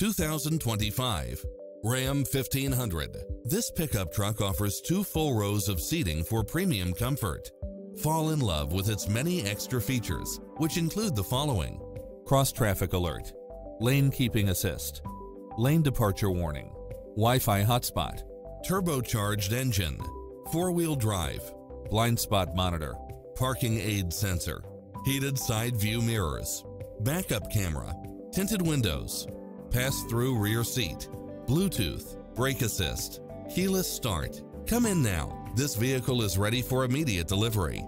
2025 Ram 1500. This pickup truck offers 2 full rows of seating for premium comfort. Fall in love with its many extra features, which include the following: cross-traffic alert, lane keeping assist, lane departure warning, Wi-Fi hotspot, turbocharged engine, 4-wheel drive, blind spot monitor, parking aid sensor, heated side view mirrors, backup camera, tinted windows, pass-through rear seat, Bluetooth, brake assist, keyless start. Come in now. This vehicle is ready for immediate delivery.